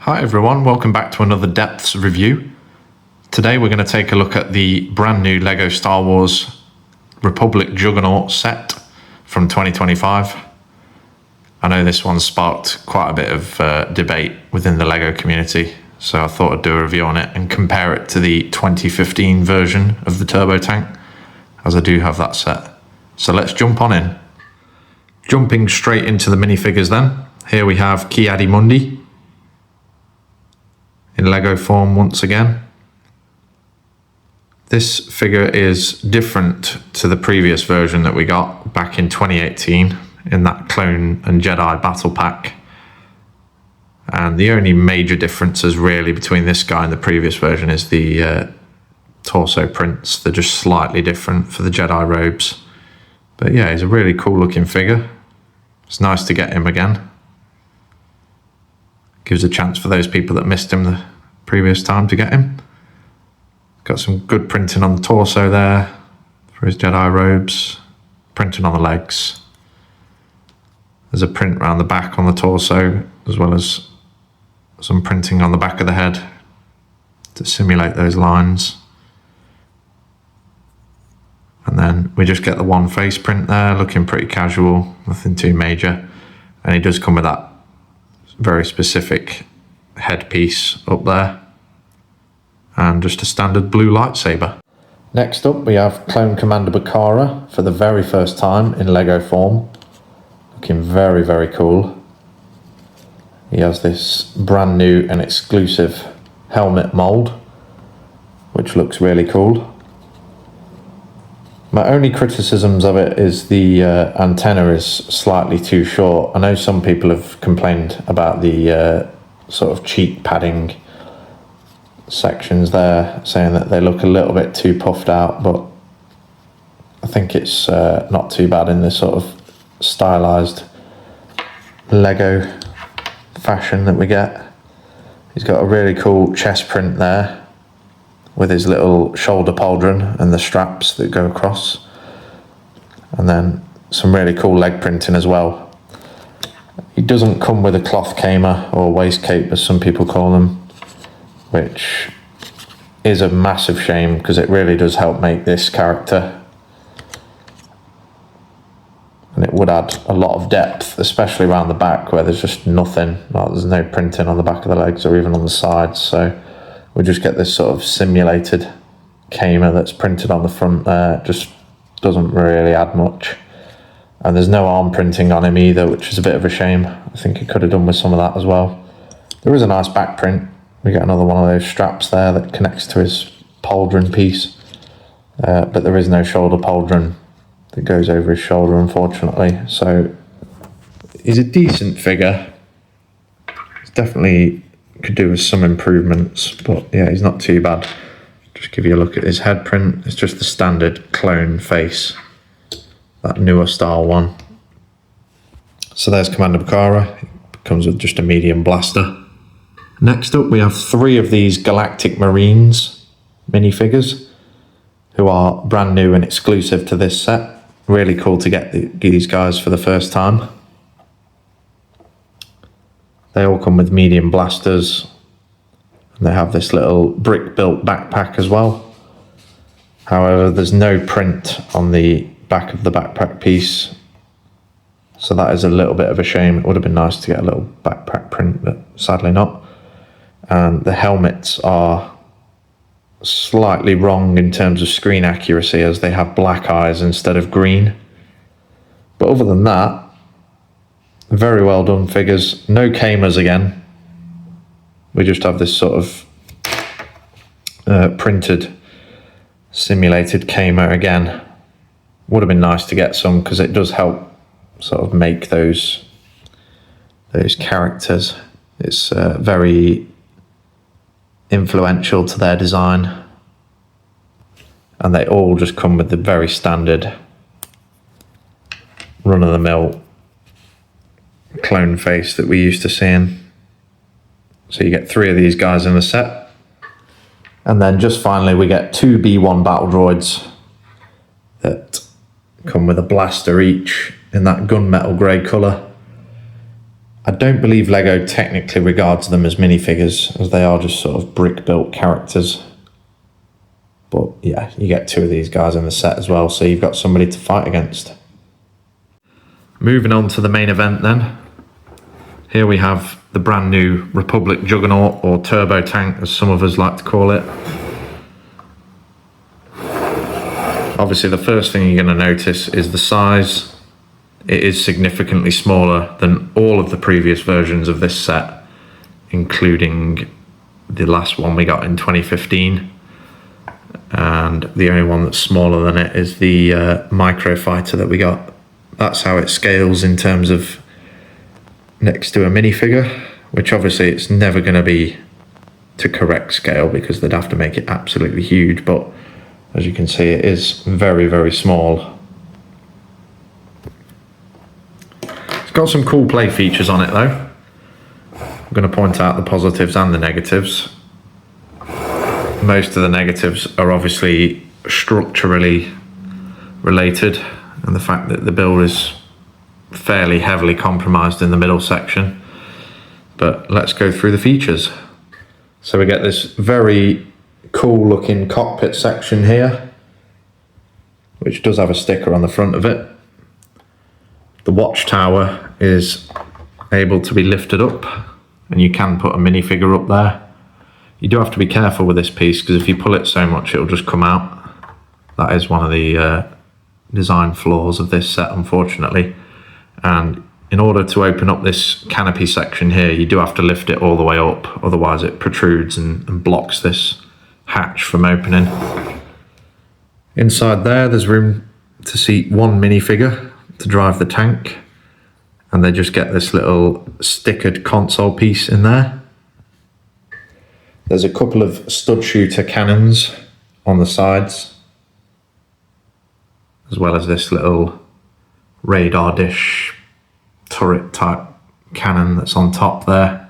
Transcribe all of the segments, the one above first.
Hi everyone, welcome back to another DepthZ review. Today we're going to take a look at the brand new LEGO Star Wars Republic Juggernaut set from 2025. I know this one sparked quite a bit of debate within the LEGO community, so I thought I'd do a review on it and compare it to the 2015 version of the turbo tank, as I do have that set. So let's jump on in. Jumping straight into the minifigures then, here we have Ki-Adi-Mundi in Lego form once again. This figure is different to the previous version that we got back in 2018 in that Clone and Jedi battle pack. And the only major differences really between this guy and the previous version is the torso prints. They're just slightly different for the Jedi robes. But yeah, he's a really cool looking figure. It's nice to get him again. Gives a chance for those people that missed him the previous time to get him. Got some good printing on the torso there for his Jedi robes, printing on the legs. There's a print around the back on the torso, as well as some printing on the back of the head to simulate those lines. And then we just get the one face print there, looking pretty casual, nothing too major. And he does come with that very specific headpiece up there and just a standard blue lightsaber. Next up we have Clone Commander Bakara for the very first time in Lego form, looking very, very cool. He has this brand new and exclusive helmet mold which looks really cool. My only criticisms of it is the antenna is slightly too short. I know some people have complained about the sort of cheek padding sections there, saying that they look a little bit too puffed out, but I think it's not too bad in this sort of stylized Lego fashion that we get. He's got a really cool chest print there with his little shoulder pauldron and the straps that go across, and then some really cool leg printing as well. He doesn't come with a cloth kamer or waist cape as some people call them, which is a massive shame because it really does help make this character, and it would add a lot of depth, especially around the back where there's just nothing, like there's no printing on the back of the legs or even on the sides. So we just get this sort of simulated kamer that's printed on the front there. It just doesn't really add much. And there's no arm printing on him either, which is a bit of a shame. I think he could have done with some of that as well. There is a nice back print. We get another one of those straps there that connects to his pauldron piece. But there is no shoulder pauldron that goes over his shoulder, unfortunately. So he's a decent figure. He's definitely could do with some improvements, but yeah, he's not too bad. Just give you a look at his head print. It's just the standard clone face, that newer style one. So there's Commander Bakara. He comes with just a medium blaster. Next up we have 3 of these Galactic Marines minifigures who are brand new and exclusive to this set. Really cool to get these guys for the first time. They all come with medium blasters, and they have this little brick-built backpack as well. However, there's no print on the back of the backpack piece, so that is a little bit of a shame. It would have been nice to get a little backpack print, but sadly not. And the helmets are slightly wrong in terms of screen accuracy, as they have black eyes instead of green. But other than that, very well done figures. No kamers again. We just have this sort of printed, simulated kamer again. Would have been nice to get some because it does help sort of make those characters. It's very influential to their design. And they all just come with the very standard run-of-the-mill clone face that we used to seeing. So you get 3 of these guys in the set, and then just finally we get 2 B1 battle droids that come with a blaster each in that gunmetal grey colour, I don't believe Lego technically regards them as minifigures, as they are just sort of brick-built characters. But yeah, you get 2 of these guys in the set as well, so you've got somebody to fight against. Moving on to the main event then. Here we have the brand new Republic Juggernaut, or Turbo Tank as some of us like to call it. Obviously the first thing you're going to notice is the size. It is significantly smaller than all of the previous versions of this set, including the last one we got in 2015. And the only one that's smaller than it is the Micro Fighter that we got. That's how it scales in terms of next to a minifigure, which obviously it's never going to be to correct scale because they'd have to make it absolutely huge, but as you can see it is very, very small. It's got some cool play features on it though. I'm going to point out the positives and the negatives. Most of the negatives are obviously structurally related, and the fact that the build is fairly heavily compromised in the middle section. But let's go through the features. So we get this very cool looking cockpit section here, which does have a sticker on the front of it. The watchtower is able to be lifted up, and you can put a minifigure up there. You do have to be careful with this piece because if you pull it so much it'll just come out. That is one of the design flaws of this set, unfortunately. And in order to open up this canopy section here, you do have to lift it all the way up, otherwise it protrudes and blocks this hatch from opening. Inside there's room to seat 1 minifigure to drive the tank, and they just get this little stickered console piece in there. There's a couple of stud shooter cannons on the sides, as well as this little radar dish turret type cannon that's on top there.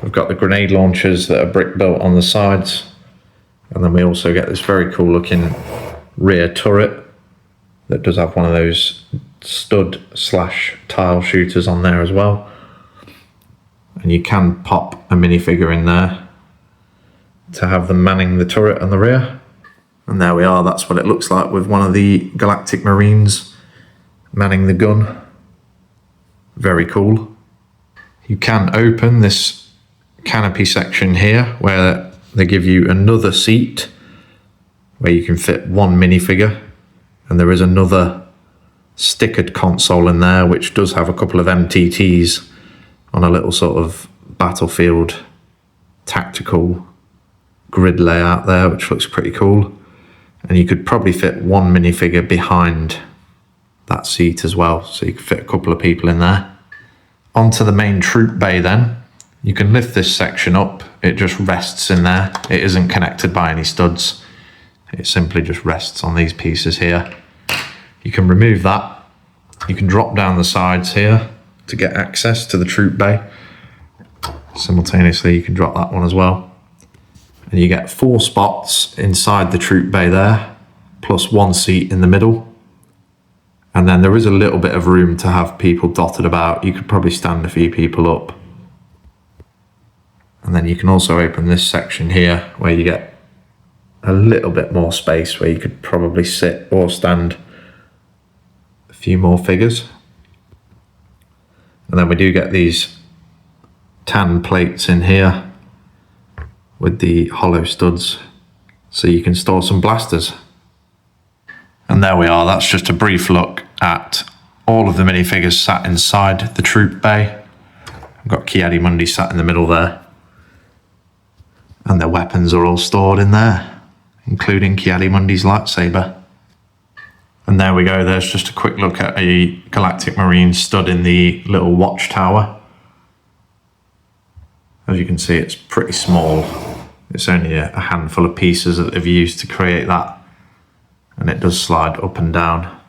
We've got the grenade launchers that are brick built on the sides, and then we also get this very cool looking rear turret that does have one of those stud / tile shooters on there as well. And you can pop a minifigure in there to have them manning the turret on the rear. And there we are, that's what it looks like with one of the Galactic Marines manning the gun. Very cool. You can open this canopy section here where they give you another seat where you can fit 1 minifigure, and there is another stickered console in there which does have a couple of MTTs on a little sort of battlefield tactical grid layout there, which looks pretty cool. And you could probably fit 1 minifigure behind that seat as well, so you could fit a couple of people in there. Onto the main troop bay then. You can lift this section up, it just rests in there. It isn't connected by any studs. It simply just rests on these pieces here. You can remove that. You can drop down the sides here to get access to the troop bay. Simultaneously you can drop that one as well. And you get 4 spots inside the troop bay there, plus 1 seat in the middle. And then there is a little bit of room to have people dotted about. You could probably stand a few people up. And then you can also open this section here where you get a little bit more space where you could probably sit or stand a few more figures. And then we do get these tan plates in here with the hollow studs, so you can store some blasters. And there we are, that's just a brief look at all of the minifigures sat inside the troop bay. I've got Ki-Adi-Mundi sat in the middle there, and their weapons are all stored in there, including Ki-Adi-Mundi's lightsaber. And there we go, there's just a quick look at a Galactic Marine stood in the little watchtower. As you can see, it's pretty small. It's only a handful of pieces that they've used to create that. And it does slide up and down.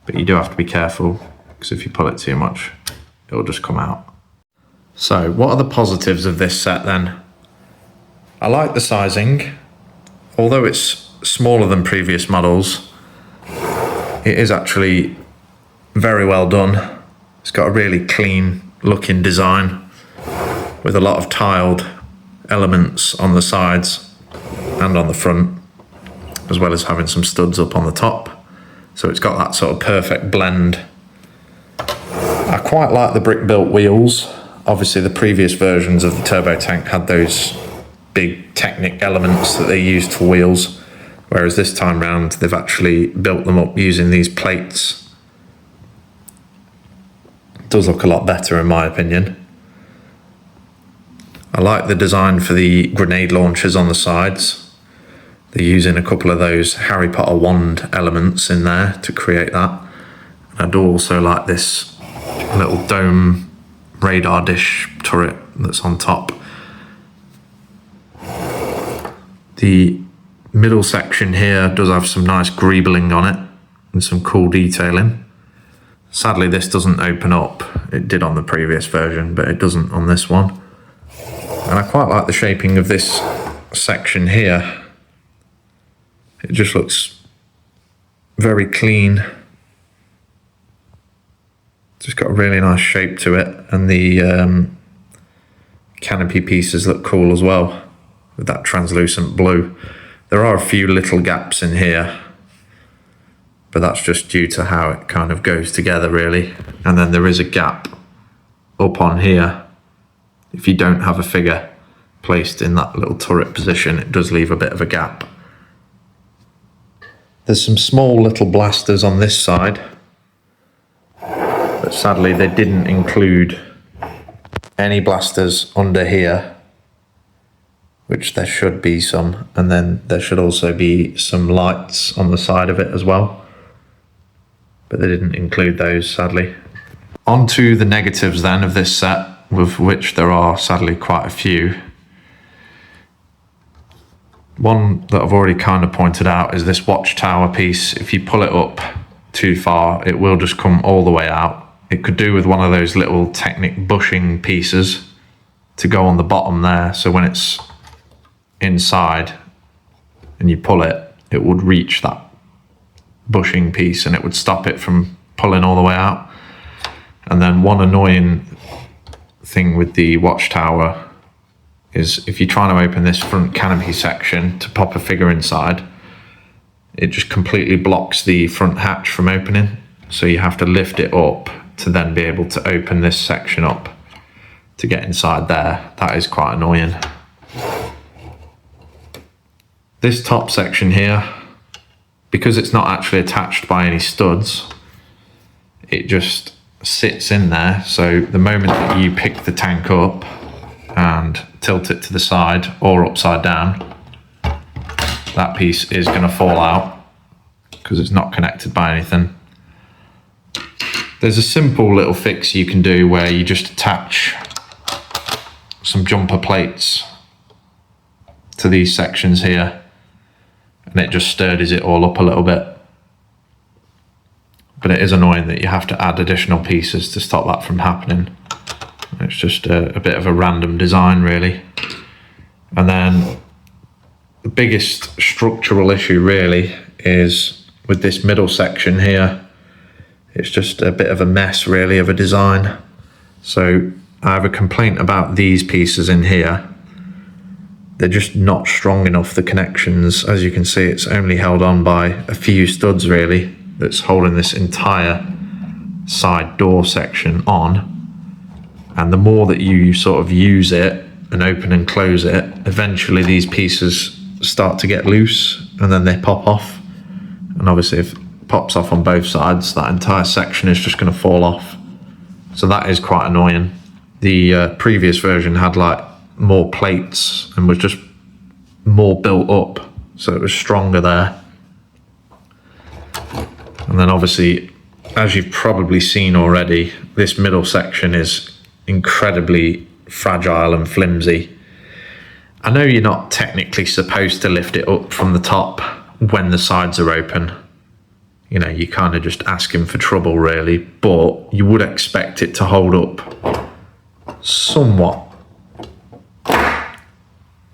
But you do have to be careful, because if you pull it too much, it'll just come out. So, what are the positives of this set then? I like the sizing. Although it's smaller than previous models, it is actually very well done, It's got a really clean looking design with a lot of tiled elements on the sides and on the front, as well as having some studs up on the top. So it's got that sort of perfect blend. I quite like the brick built wheels. Obviously the previous versions of the turbo tank had those big Technic elements that they used for wheels, whereas this time round they've actually built them up using these plates. It does look a lot better in my opinion. I like the design for the grenade launchers on the sides. They're using a couple of those Harry Potter wand elements in there to create that. I do also like this little dome radar dish turret that's on top. The middle section here does have some nice greebling on it and some cool detailing. Sadly this doesn't open up. It did on the previous version, but it doesn't on this one. And I quite like the shaping of this section here. It just looks very clean. It's got a really nice shape to it, and the canopy pieces look cool as well with that translucent blue. There are a few little gaps in here, but that's just due to how it kind of goes together really. And then there is a gap up on here. If you don't have a figure placed in that little turret position, it does leave a bit of a gap. There's some small little blasters on this side, but sadly they didn't include any blasters under here, which there should be some, and then there should also be some lights on the side of it as well, but they didn't include those sadly. On to the negatives then of this set, with which there are sadly quite a few. One that I've already kind of pointed out is this watchtower piece. If you pull it up too far, it will just come all the way out. It could do with one of those little Technic bushing pieces to go on the bottom there, so when it's inside and you pull it, it would reach that bushing piece and it would stop it from pulling all the way out. And then one annoying thing with the watchtower is if you're trying to open this front canopy section to pop a figure inside, it just completely blocks the front hatch from opening. So you have to lift it up to then be able to open this section up to get inside there. That is quite annoying. This top section here, because it's not actually attached by any studs, it just sits in there. So the moment that you pick the tank up and tilt it to the side or upside down, that piece is going to fall out because it's not connected by anything. There's a simple little fix you can do where you just attach some jumper plates to these sections here, and it just sturdies it all up a little bit. But it is annoying that you have to add additional pieces to stop that from happening. It's just a bit of a random design really. And then the biggest structural issue really is with this middle section here. It's just a bit of a mess really of a design. So I have a complaint about these pieces in here. They're just not strong enough, the connections. As you can see, it's only held on by a few studs really, that's holding this entire side door section on. And the more that you sort of use it and open and close it, eventually these pieces start to get loose and then they pop off. And obviously if it pops off on both sides, that entire section is just going to fall off. So that is quite annoying. The previous version had like more plates and was just more built up, so it was stronger there. And then obviously, as you've probably seen already, this middle section is incredibly fragile and flimsy. I know you're not technically supposed to lift it up from the top when the sides are open. You know, you're kind of just asking for trouble really, but you would expect it to hold up somewhat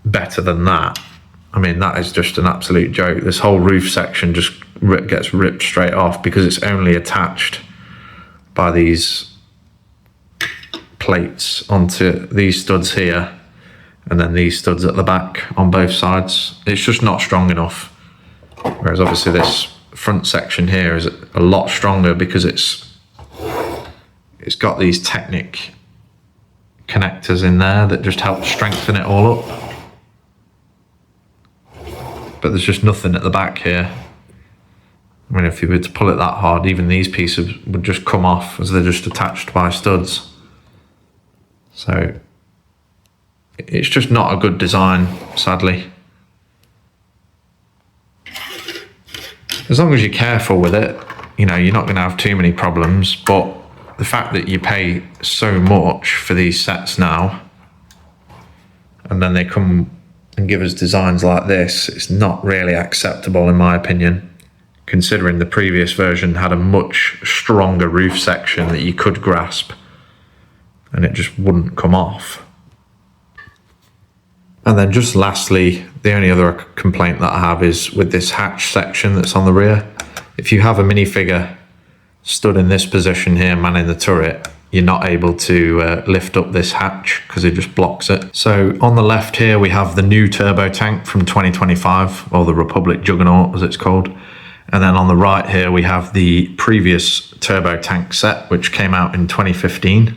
better than that. I mean, that is just an absolute joke. This whole roof section just gets ripped straight off because it's only attached by these plates onto these studs here, and then these studs at the back on both sides. It's just not strong enough. Whereas obviously this front section here is a lot stronger because it's got these Technic connectors in there that just help strengthen it all up. But there's just nothing at the back here. I mean, if you were to pull it that hard, even these pieces would just come off as they're just attached by studs. So it's just not a good design, sadly. As long as you're careful with it, you know, you're not going to have too many problems. But the fact that you pay so much for these sets now, and then they come and give us designs like this, it's not really acceptable in my opinion, considering the previous version had a much stronger roof section that you could grasp and it just wouldn't come off. And then just lastly, the only other complaint that I have is with this hatch section that's on the rear. If you have a minifigure stood in this position here manning the turret, you're not able to lift up this hatch because it just blocks it. So on the left here we have the new turbo tank from 2025, or the Republic Juggernaut as it's called. And then on the right here we have the previous turbo tank set which came out in 2015.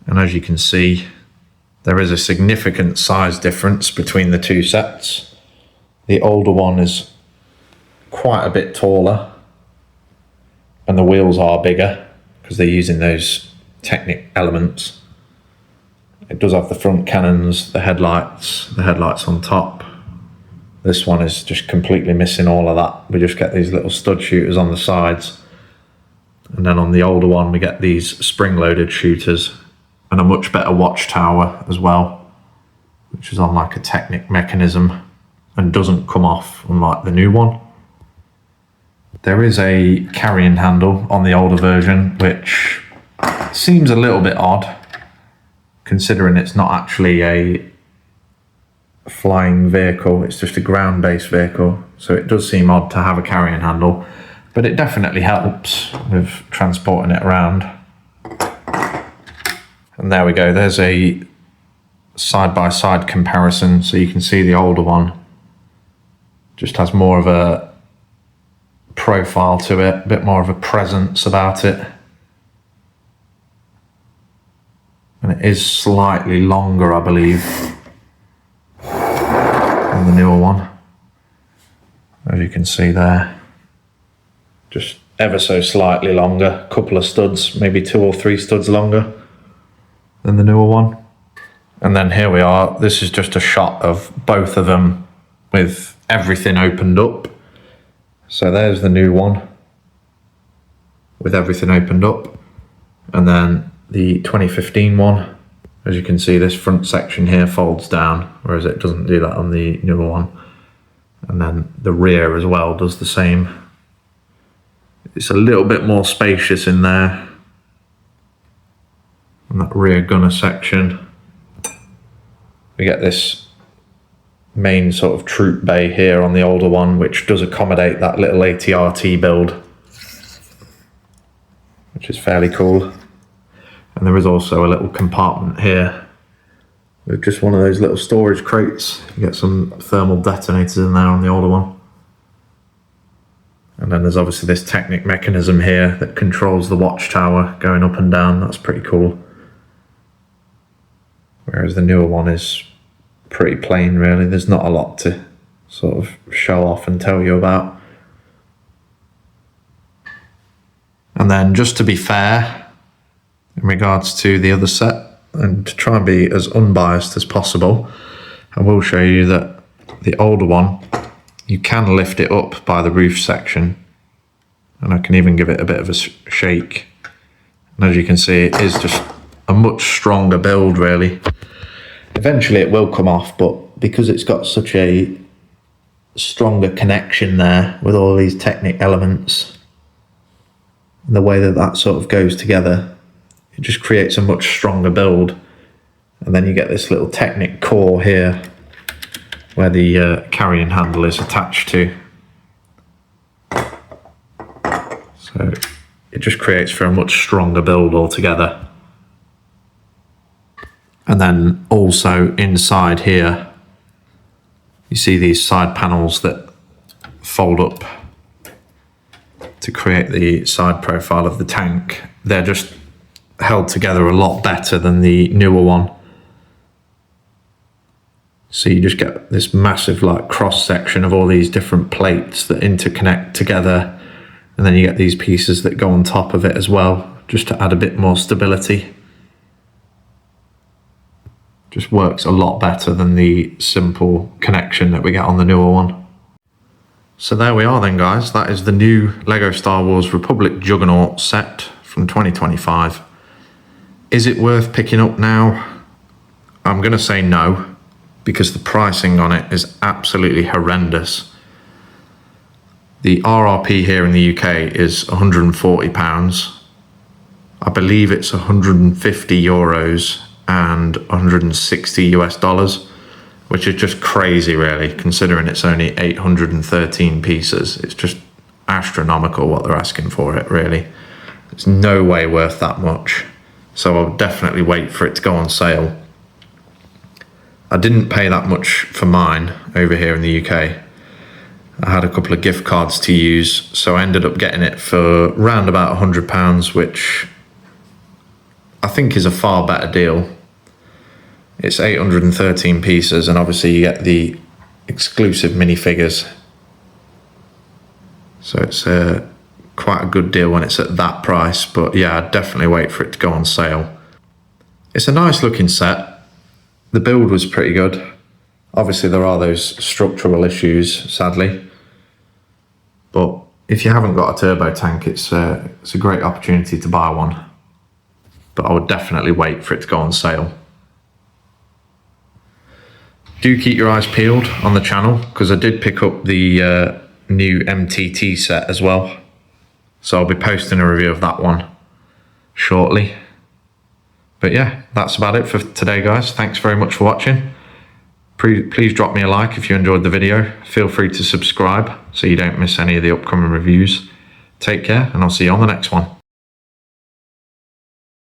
And as you can see, there is a significant size difference between the two sets. The older one is quite a bit taller and the wheels are bigger because they're using those Technic elements. It does have the front cannons, the headlights on top. This one is just completely missing all of that. We just get these little stud shooters on the sides. And then on the older one, we get these spring-loaded shooters and a much better watchtower as well, which is on like a Technic mechanism and doesn't come off unlike the new one. There is a carrying handle on the older version, which seems a little bit odd, considering it's not actually a flying vehicle, it's just a ground-based vehicle. So it does seem odd to have a carrying handle, but it definitely helps with transporting it around. And there we go, there's a side-by-side comparison, so you can see the older one just has more of a profile to it, a bit more of a presence about it. And it is slightly longer, I believe, than the newer one. As you can see there, just ever so slightly longer, a couple of studs, maybe 2 or 3 studs longer than the newer one. And then here we are, this is just a shot of both of them with everything opened up. So there's the new one with everything opened up, and then the 2015 one, as you can see, this front section here folds down, whereas it doesn't do that on the newer one. And then the rear as well does the same. It's a little bit more spacious in there, and that rear gunner section. We get this main sort of troop bay here on the older one, which does accommodate that little ATRT build, which is fairly cool. And there is also a little compartment here with just one of those little storage crates. You get some thermal detonators in there on the older one. And then there's obviously this Technic mechanism here that controls the watchtower going up and down. That's pretty cool. Whereas the newer one is pretty plain, really. There's not a lot to sort of show off and tell you about. And then just to be fair in regards to the other set, and to try and be as unbiased as possible, I will show you that the older one, you can lift it up by the roof section, and I can even give it a bit of a shake. And as you can see, it is just a much stronger build, really. Eventually it will come off, but because it's got such a stronger connection there with all these Technic elements, and the way that that sort of goes together, it just creates a much stronger build. And then you get this little Technic core here where the carrying handle is attached to. So it just creates for a much stronger build altogether. And then also inside here, you see these side panels that fold up to create the side profile of the tank. They're just held together a lot better than the newer one. So you just get this massive like cross section of all these different plates that interconnect together. And then you get these pieces that go on top of it as well, just to add a bit more stability. Just works a lot better than the simple connection that we get on the newer one. So there we are then, guys. That is the new LEGO Star Wars Republic Juggernaut set from 2025. Is it worth picking up now? I'm going to say no, because the pricing on it is absolutely horrendous. The RRP here in the UK is £140. I believe it's 150 euros and 160 US dollars, which is just crazy really, considering it's only 813 pieces. It's just astronomical what they're asking for it, really. It's no way worth that much. So I'll definitely wait for it to go on sale. I didn't pay that much for mine over here in the UK. I had a couple of gift cards to use, so I ended up getting it for around about £100, which I think is a far better deal. It's 813 pieces, and obviously you get the exclusive minifigures. So it's quite a good deal when it's at that price, but yeah, I'd definitely wait for it to go on sale. It's a nice looking set. The build was pretty good. Obviously there are those structural issues, sadly. But if you haven't got a turbo tank, it's a great opportunity to buy one. But I would definitely wait for it to go on sale. Do keep your eyes peeled on the channel, because I did pick up the new MTT set as well. So I'll be posting a review of that one shortly. But yeah, that's about it for today, guys. Thanks very much for watching. Please drop me a like if you enjoyed the video. Feel free to subscribe so you don't miss any of the upcoming reviews. Take care, and I'll see you on the next one.